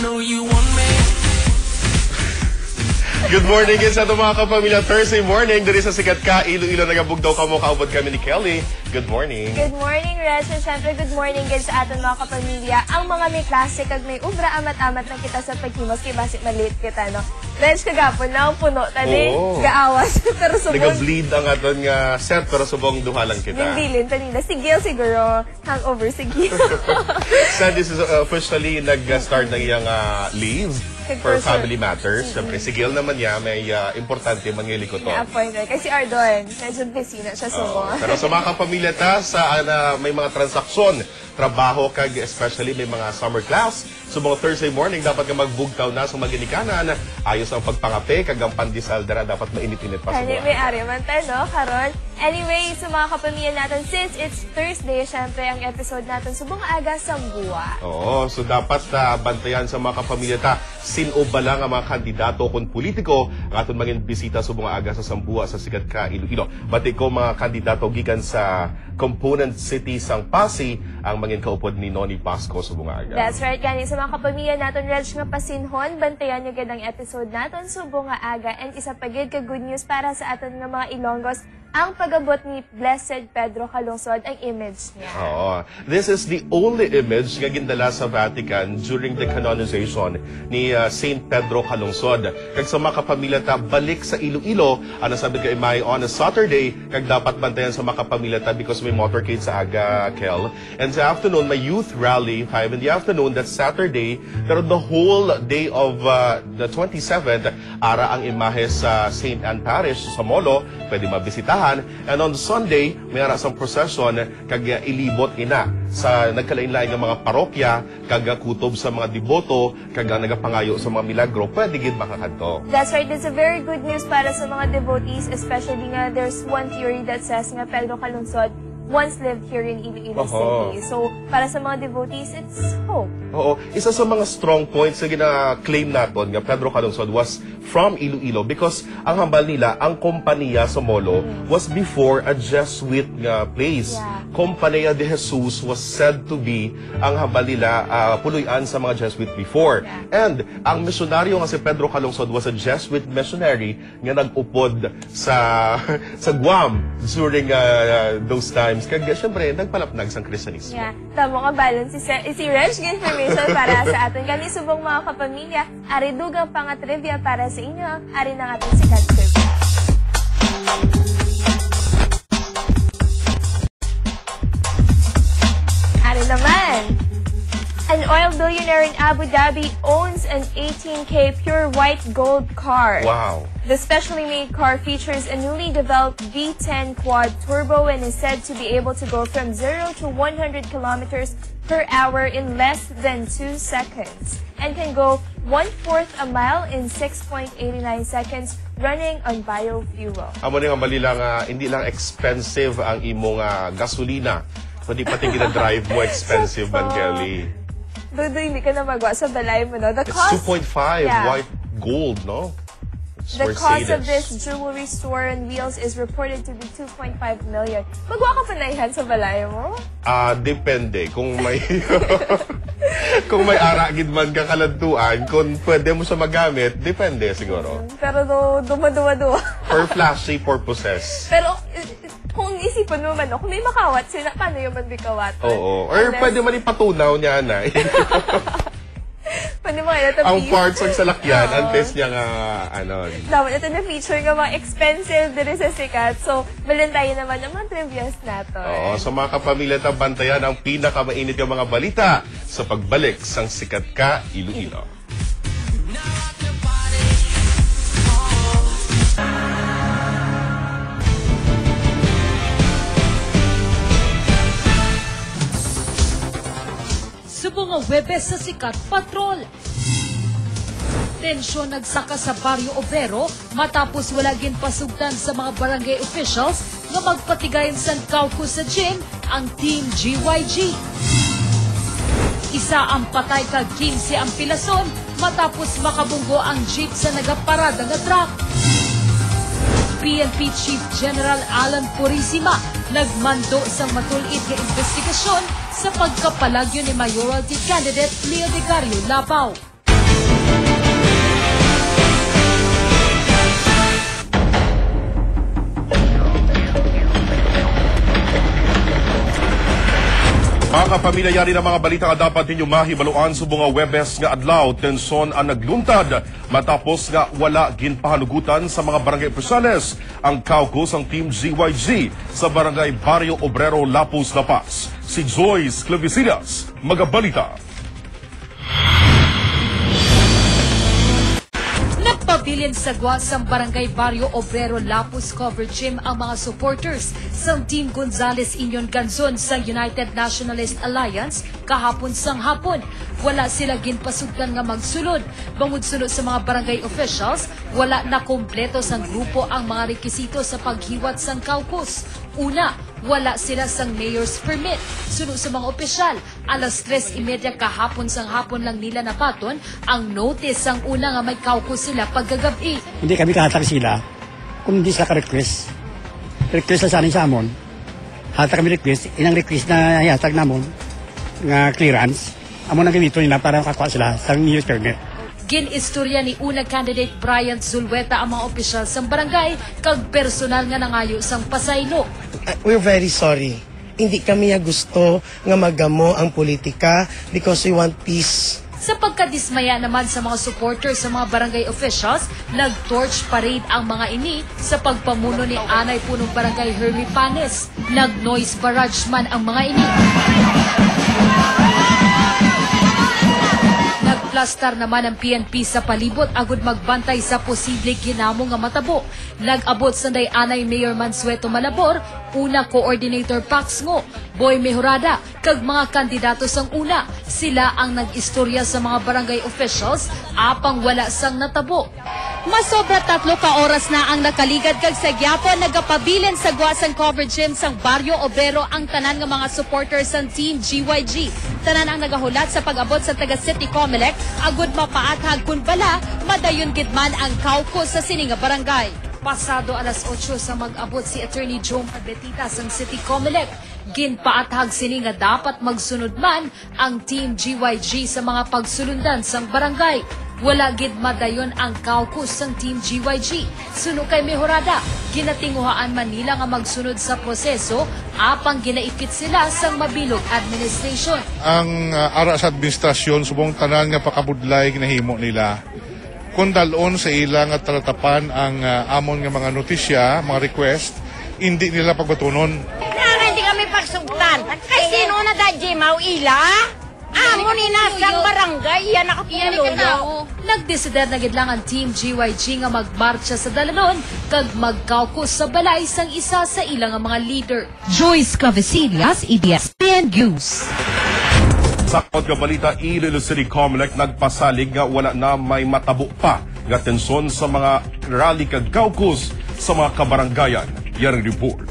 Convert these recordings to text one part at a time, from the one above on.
know you want me. Good morning, sa itong mga kapamilya. Thursday morning, dali sa Sikat Ka, Iloilo, nagabugdaw ka mo, kaubod kami ni Kelly. Good morning. Good morning, Rez. And syempre, good morning guys sa aton mga kapamilya. Ang mga may klase kag may ubra, amat-amat na kita sa paghimos, kay basit maliit kita, no? Rez, kagapon na, puno, tani, gaawas. Pero subong... Nag-bleed ang aton nga set, pero subong duha lang kita. Nagbilin, tanina. Sigil siguro, hangover, sigil. So, this is officially nag-start ng iyang leave for family matters. Siyempre, sigil naman niya, may importante mangyili ko to. Na-appointed. Kasi Ardon, medyo busy na siya sumo. Pero sa mga kapamilya ta, sa may mga transaksyon, trabaho, kag especially may mga summer class. So mga Thursday morning, dapat ka magbugtaw na sa maginikanan. Ayos ang pagpangape, kag ang pandesal dara, dapat mainit-init pa sa buwan. May ari man tayo, no, Karon? Anyway, sa mga kapamilya natin, since it's Thursday, syempre ang episode natin subong aga sa buwa. Oo, so dapat bantayan sa mga kapamilya ta, sino ba lang ang mga kandidato kung politiko ang aton mangin bisita sa mga aga sa Sambua sa Sikat Ka, Iloilo. Bati ko mga kandidato gikan sa component city sang Pasig ang mangin kaupod ni Noni Pasco sa mga aga. That's right, gani sa mga kapamilya natin, Reg, nga pasinhon, bantayan nyo gandang episode natin sa bunga aga, and isa pagid ka good news para sa aton nga mga Ilonggos, ang pag-abot ni Blessed Pedro Calungsod ang image niya. Oo. This is the only image nga gindala sa Vatican during the canonization ni Saint Pedro Calungsod. Kag sa mga kapamilya ta, balik sa Iloilo, ano sabi ka imay on a Saturday, kag dapat bantayan sa mga kapamilya ta because may motorcade sa aga, Kel. And sa afternoon, may youth rally, 5 in the afternoon, that's Saturday. Pero the whole day of the 27th, ara ang imahe sa St. Anne Parish sa Molo, pwede mabisitahan. And on Sunday, may arasang procession kag ilibot ina sa nagkalain-lain ng mga parokya, kag kutob sa mga deboto, kag nagapangayo sa mga milagro, pwede gid makakadto. That's right, it's a very good news para sa mga devotees, especially nga there's one theory that says nga Pedro Calungsod once lived here in Iloilo City. So, para sa mga devotees, it's hope. Oo. Isa sa mga strong points na gina-claim natin nga Pedro Calungsod was from Iloilo because ang hambal nila, ang kompanya sa Molo was before a Jesuit place. Yeah. Compañía de Jesus was said to be ang hambal nila puluyan sa mga Jesuit before. Yeah. And ang misyonaryo nga si Pedro Calungsod was a Jesuit missionary nga nag-upod sa Guam during those times. Kaya siyempre, nagpalapnag sa Kristyanismo. Yeah. Tamo ka balance si Reg, information para sa atin. Kami subong mga kapamilya, ari dugang pang trivia para sa inyo, ari ng ating sikat trivia. Ari naman! An oil billionaire in Abu Dhabi owns an 18K pure white gold car. Wow. The specially made car features a newly developed V10 quad turbo and is said to be able to go from 0 to 100 kilometers per hour in less than 2 seconds and can go 1/4 a mile in 6.89 seconds running on biofuel. Amo ni nga bali lang, hindi lang expensive ang imong gasolina, kundi pati gina-drive mo expensive man, Kelly. Dodo, hindi ka na magawa sa balay mo, no? The It's cost, 2.5 yeah. white gold, no? It's The cost of Mercedes. this jewelry store on wheels is reported to be 2.5 million. Magawa ka pa na ihan sa balay mo? Depende. Kung may kung may aragid man ka kalantuan, kung pwede mo siya magamit, depende siguro. Pero duwa-duwa-duwa. For flashy purposes. Pero kung isipan mo man, kung may makawat sila, paano yung bikawat? Oo. Or pwede man ipatunaw niya na. Pwede mo kaya Ang parts ng salakyan, ang test niya nga, dapat ito na feature nga mga expensive din sa sikat. So, balin tayo naman ng mga trivias nato. Oo, sa mga kapamilya ta, bantayan ang pinakamainit ng mga balita sa pagbalik sang Sikat Ka, Iloilo. Subong nga Webes sa Sikat Patrol. Tensyon nagsaka sa Barrio Obrero matapos wala gin pasugdan sa mga barangay officials nga magpatigayon sa kauko sa gym ang Team GYG. Isa ang patay kag 15 ang pilason matapos makabunggo ang jeep sa nagaparada nga truck. PNP Chief General Alan Purisima nagmando sa matulit nga investigasyon sa pagkapalagyo ni mayoralty candidate Leo Vicario Labao. Mga kapamilya, yari na mga balita nga dapat ninyo mahibaluan sa mga Webes nga adlaw. Tenson ang nagluntad matapos nga wala ginpahanugutan sa mga barangay opisyales ang caucus ang Team GYG sa barangay Barrio Obrero, Lapus, La Paz. Si Joyce Clavicidas, magabalita. Nagpabilin sagwa sa barangay Barrio Obrero, Lapus Cover Gym ang mga supporters sa Team Gonzales Inyon Ganzon sa United Nationalist Alliance kahapon sang hapon. Wala sila ginpasugdan nga magsulod. Bangod sunod sa mga barangay officials, wala na kompleto sang grupo ang mga rekisito sa paghiwat sang caucus. Una, wala sila sang mayor's permit. Sunod sa mga opisyal, alas 3:30 kahapon sang hapon lang nila napaton ang notice sang una nga may caucus sila paggagabi. Hindi kami kahatag sila kung hindi sila ka-request. Request na sa amin sa amon. Hatag kami request, inang request na hatag namon nga clearance. Amon ang gamito nila para makakuha sila sa mayor's permit. Ginistorya ni una candidate Bryant Zulweta ang mga opisyal sa barangay kag personal nga nangayo sang pasaylo. We're very sorry. Hindi kami gusto nga magamo ang politika because we want peace. Sa pagkadismaya naman sa mga supporters sa mga barangay officials, nag-torch parade ang mga ini sa pagpamuno ni Anay Punong Barangay Hermie Panes. Nag-noise barrage man ang mga ini. Nagplastar naman ang PNP sa palibot agud magbantay sa posible ginamo nga matabo. Nag-abot sa Anay Mayor Mansueto Malabor, una Coordinator Pax Ngo, Boy Mejorada, kag mga kandidato sang una. Sila ang nag-istorya sa mga barangay officials apang wala sang natabo. Masobra 3 ka oras na ang nakaligad kag sa gyapon nagapabilin sa guasang cover gym sang Barrio Obrero ang tanan nga mga supporters sang Team GYG. Tanan ang nagahulat sa pag-abot sa taga City Comelec agud mapaathag kun bala madayon gid man ang caucus sa sini nga barangay. Pasado alas 8 sa mag-abot si Attorney Joe Marbetita sang City Comelec. Ginpaathag sini nga dapat magsunod man ang Team GYG sa mga pagsulundan sang barangay. Wala gid madayon ang caucus sang Team GYG. Suno kay Mejorada, ginatinguhaan man nila nga magsunod sa proseso apang ginaikit sila sang mabilog administration. Ang ara sa administrasyon subong tanan nga pakabudlay ginahimo nila. Kung dalon sa ilang at talatapan ang amon nga mga notisya, mga request, hindi nila pagbatunon. Hindi kami pagsugtan. Kasi sino na da Jimaw ila? Amo ni nasang barangay, yan nakapuluyo. Nagdesider na gid lang ang Team GYG nga magmarcha sa dalanon kag magkaukus sa balay sang isa sa ilang nga mga leader. Joyce Clavicidas, EBS-CBN News. Sa nga balita, Iloilo City Comelec nagpasalig nga wala na may matabo pa nga tensyon sa mga rally kag caucus sa mga kabarangayan. Yan ang report.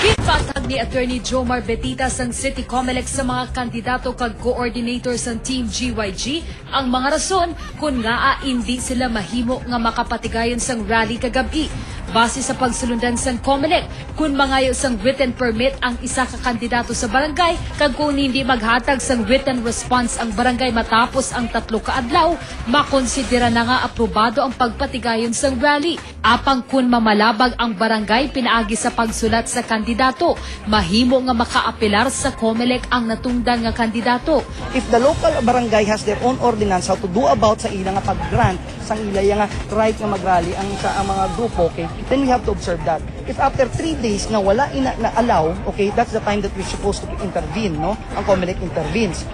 Gipatag ni Attorney Joe Marbetita sang City Comelec sa mga kandidato kag coordinator sang Team GYG ang mga rason kung nga hindi sila mahimo nga makapatigayon sang rally kagabi. Base sa pagsulundan sang Comelec, kung mangayo sang written permit ang isa ka kandidato sa barangay, kag kung hindi maghatag sang written response ang barangay matapos ang 3 ka adlaw, makonsidera na nga aprobado ang pagpatigayon sang rally. Apang kung mamalabag ang barangay pinaagi sa pagsulat sa kandidato, mahimo nga makaapelar sa Comelec ang natungdan nga kandidato. If the local barangay has their own ordinance how to do about sa ilang nga pag-grant sang ilay nga right nga mag-rally ang sa mga grupo, okay, then we have to observe that. If after 3 days na wala na-allow, okay, that's the time that we're supposed to intervene, no? Ang Comelec intervenes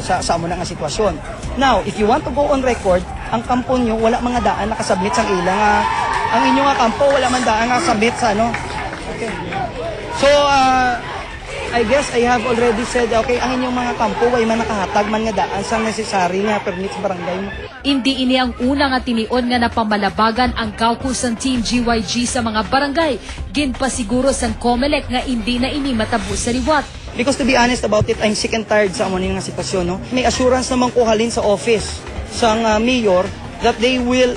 sa amo na nga sitwasyon. Now, if you want to go on record, ang kampo nyo, wala mga daan nakasubmit sang ilang ang inyong nga kampo, wala man daan nakasubmit sa ano. Okay. So, I guess I have already said, okay, ang inyong mga kampo, way man nakahatag man nga daan sa necessary nga permit sa barangay mo. Hindi ini ang una nga tinion nga napamalabagan ang caucus ng Team GYG sa mga barangay. Ginpasiguro sang Comelec nga hindi na ini matabo sa liwat. Because to be honest about it, I'm sick and tired sa amonin nga sitwasyon, no? May assurance naman ko halin sa office sang mayor that they will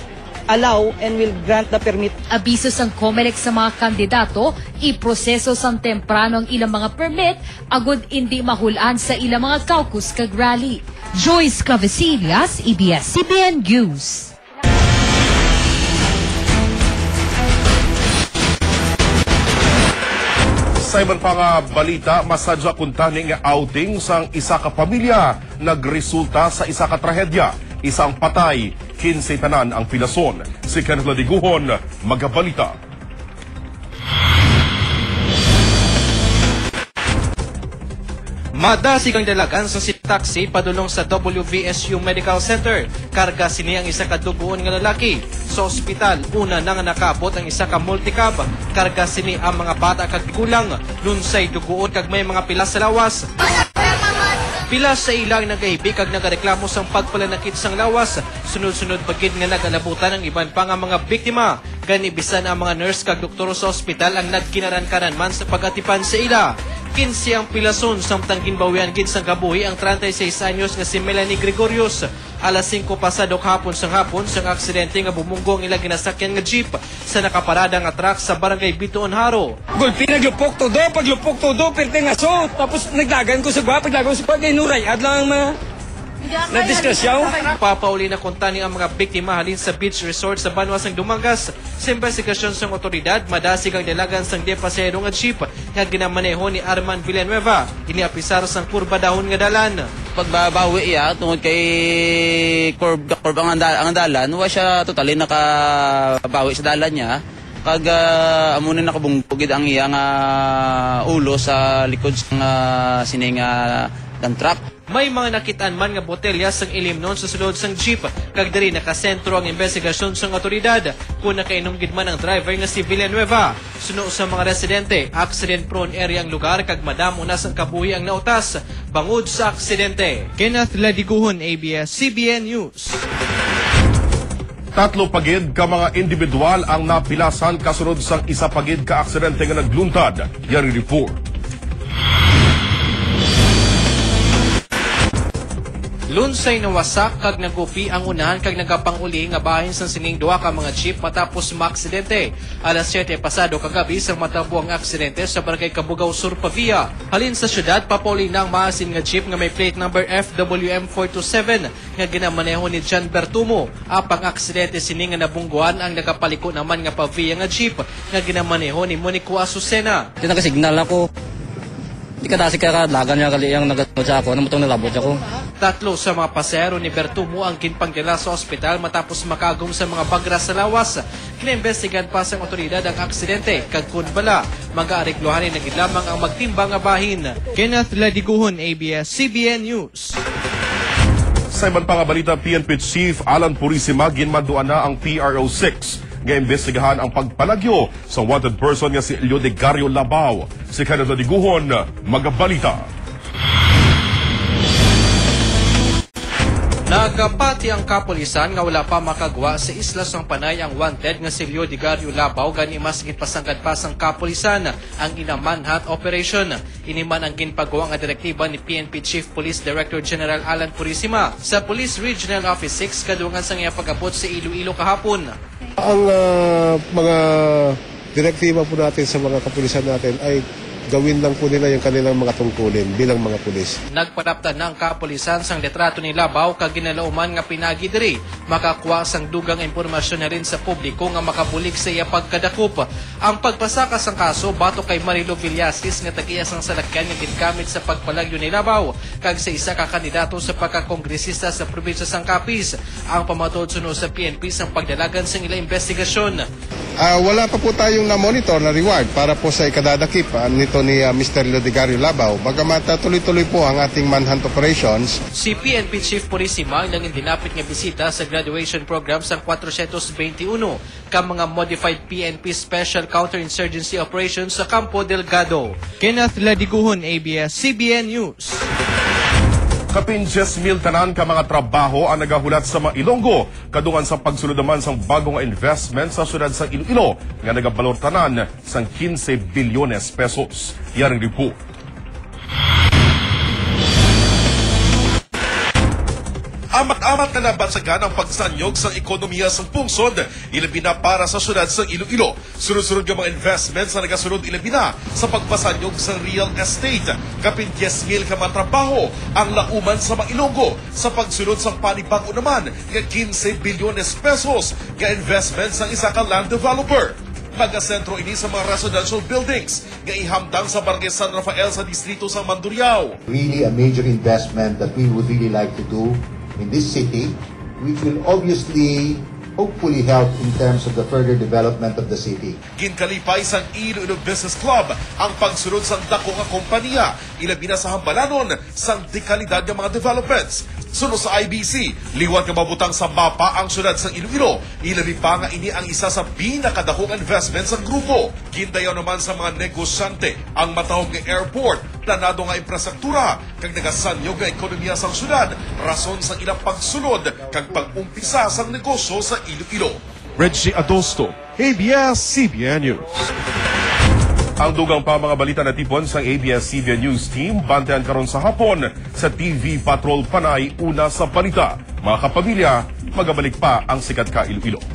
allow and will grant the permit. Abiso sang Comelec sa mga kandidato, iproseso sang temprano ang ilang mga permit, agud hindi mahulaan sa ilang mga caucus kag rally. Joyce Clavicidas, EBS-CBN News. Sa ibang pang balita, masadya kuntaning outing sang isa ka pamilya nagresulta sa isa ka trahedya. Isang patay, 15 tanan ang pilason. Si Kenneth Ladiguhon, magabalita. Madasig ang dalagan sa taxi padulong sa WVSU Medical Center. Karga sini ang isa ka duguon nga lalaki. Sa ospital, una nang nakaabot ang isa ka multicab. Karga sini ang mga bata kag gulang. Lunsay duguon kag may mga pilas sa lawas. Pilas sa ilang nagaibi kag nagareklamo sang pagpalanakit sang lawas. Sunod-sunod pagid nga nagalabutan ang iban pa nga mga biktima. Ganibisan ang mga nurse kag doktor sa ospital ang nagkinaran-karan man sa pagatipan sa ila. 15 ang pilason samtang ginbawian gid sang kabuhi ang 36 anyos nga si Melanie Gregorios. Alas 5 pasado hapon sang aksidente nga bumunggo ang ilang ginasakyan nga jeep sa nakaparada nga truck sa barangay Bituon Haro. Gulpi naglupok todo, perte nga so. Tapos nagdagan ko sa gwa, pagdagan ko sa pagay nuray. At lang mga na-diskusyaw. Papauli na kuntani ang mga biktima halin sa beach resort sa Banwas ng Dumangas. Sa investigasyon sang otoridad, madasig ang dalagan sang depasero nga jeep nga ginamaneho ni Arman Villanueva. Iniapisar sang kurba dahon nga dalan. Pagbabawi tungod kay curb ang dalan, wa siya totally nakabawi sa dalan niya. Pag amunin nakabungbugid ang iyang ulo sa likod ng sining dump truck. May mga nakitaan man nga botelya sang ilimnon sa sulod sang jeep. Kag diri nakasentro ang investigasyon sang otoridad kung nakainom gid man ang driver nga si Villanueva. Suno sa mga residente, accident-prone area ang lugar kag madamo na sang kabuhi ang nautas bangod sa aksidente. Kenneth Ladiguhon, ABS-CBN News. Tatlo pagid ka mga individual ang napilasan kasunod sang isa pagid ka aksidente nga nagluntad. Yari report. Lunsay nawasak kag nagupi ang unahan kag nagapanguli nga bahin sa sining duha ka mga jeep matapos maaksidente. Alas 7 pasado kagabi sa matabo ang aksidente sa barangay Kabugaw Sur, Pavia. Halin sa syudad, papauli na ang maasin nga jeep nga may plate number FWM427 nga ginamaneho ni John Bertumo. Apang aksidente sini nga nabungguan ang nakapaliko naman nga Pavia nga jeep nga ginamaneho ni Monico Azucena. Tinagasignal ako. Di ka dasi kakadlagan niya kali yung nagatod sa ako, namutong nalabot ako. Tatlo sa mga pasahero ni Bertumo ang ginpanggila sa ospital matapos makagum sa mga bagra sa lawas. Kinaimbestigan pa sa otoridad ang aksidente. Kagkun bala, mag-aariglohan na gid lamang ang magtimbang nga bahin. Kenneth Ladiguhon, ABS-CBN News. Sa ibang pangabalita, PNP Chief Alan Purisima ginmanduan na ang PRO6 nga imbestigahan ang pagpalagyo sa wanted person nga si Leodegario Labao. Si Kenneth Ladiguhon, magabalita. Nagapati ang kapulisan nga wala pa makagawa sa Isla sang Panay ang wanted nga si Leodegario Labao gani mas gitpasangkad pa sang kapulisan ang ina-manhunt operation. Iniman ang ginpagawa nga direktiba ni PNP Chief Police Director General Alan Purisima sa Police Regional Office 6 kadungan sang iya pag-abot sa Iloilo kahapon. Ang mga direktiba po natin sa mga kapulisan natin ay gawin lang po nila yung kanilang mga tungkulin bilang mga pulis. Nagpadaptan na ang kapulisan sang litrato ni Labao kag ginalauman nga pinagi diri makakuha sang dugang impormasyon na rin sa publiko nga makabulig sa iya pagkadakop. Ang pagpasaka sang kaso bato kay Marilo Villasis nga tag-iya sang salakyan nga gingamit sa pagpalagyo ni Labao kag sa isa ka kandidato sa pagkakongresista sa probinsya sang Capiz. Ang pamatod suno sa PNP sang pagdalagan sang ila investigasyon. Wala pa po tayong na-monitor na reward para po sa ikadadakip nito ni Mr. Leodegario Labao. Bagamat tuloy-tuloy po ang ating manhunt operations. Si PNP Chief Purisima nang dinapit nga bisita sa graduation program sa 421 ka mga modified PNP Special Counterinsurgency Operations sa Campo Delgado. Kenneth Ladiguhon, ABS-CBN News. Kapin 10,000 tanan ka mga trabaho ang nagahulat sa mga Ilonggo kadungan sa pagsulod naman sang bagong investment sa syudad sa Iloilo nga nagabalor tanan sang 15 bilyones pesos. Yaring report. Amat-amat na nabansagan ang pagsanyog sa ekonomiya sa pungsod, ilabi na para sa syudad sa Iloilo. Sunod-sunod ng mga investments na nagasunod ilabi na sa pagpasanyog sa real estate. Kapin 10,000 ka matrabaho ang lauman sa mga Ilonggo sa pagsunod sa panibago naman ng 15 bilyones pesos nga investments ng isa ka land developer. Magasentro ini sa mga residential buildings nga ihamtang sa Barangay San Rafael sa distrito sa Mandurriao. Really a major investment that we would really like to do in this city, which will obviously hopefully help in terms of the further development of the city. Ginkalipay sang Iloilo Business Club ang pagsunod sang dako nga kompanya, ilabi na sa hambalanon sang dekalidad ng mga developments. Sunod sa IBC, liwat nga mabutang sa mapa ang syudad sang Iloilo, ilabi pa nga ini ang isa sa pinakadakong investments sa grupo. Gindayaw naman sa mga negosyante ang matawag nga airport, planado nga infrastruktura, kag nagasanyo nga ekonomiya sang syudad, rason sang ilang pagsunod kag pag-umpisa sang negosyo sa Iloilo. Reggie Adosto, ABS-CBN News. Ang dugang pa mga balita na tipon sa ABS-CBN News Team, bantayan karon sa hapon sa TV Patrol Panay, una sa balita. Mga kapamilya, magabalik pa ang Sikat Ka Iloilo.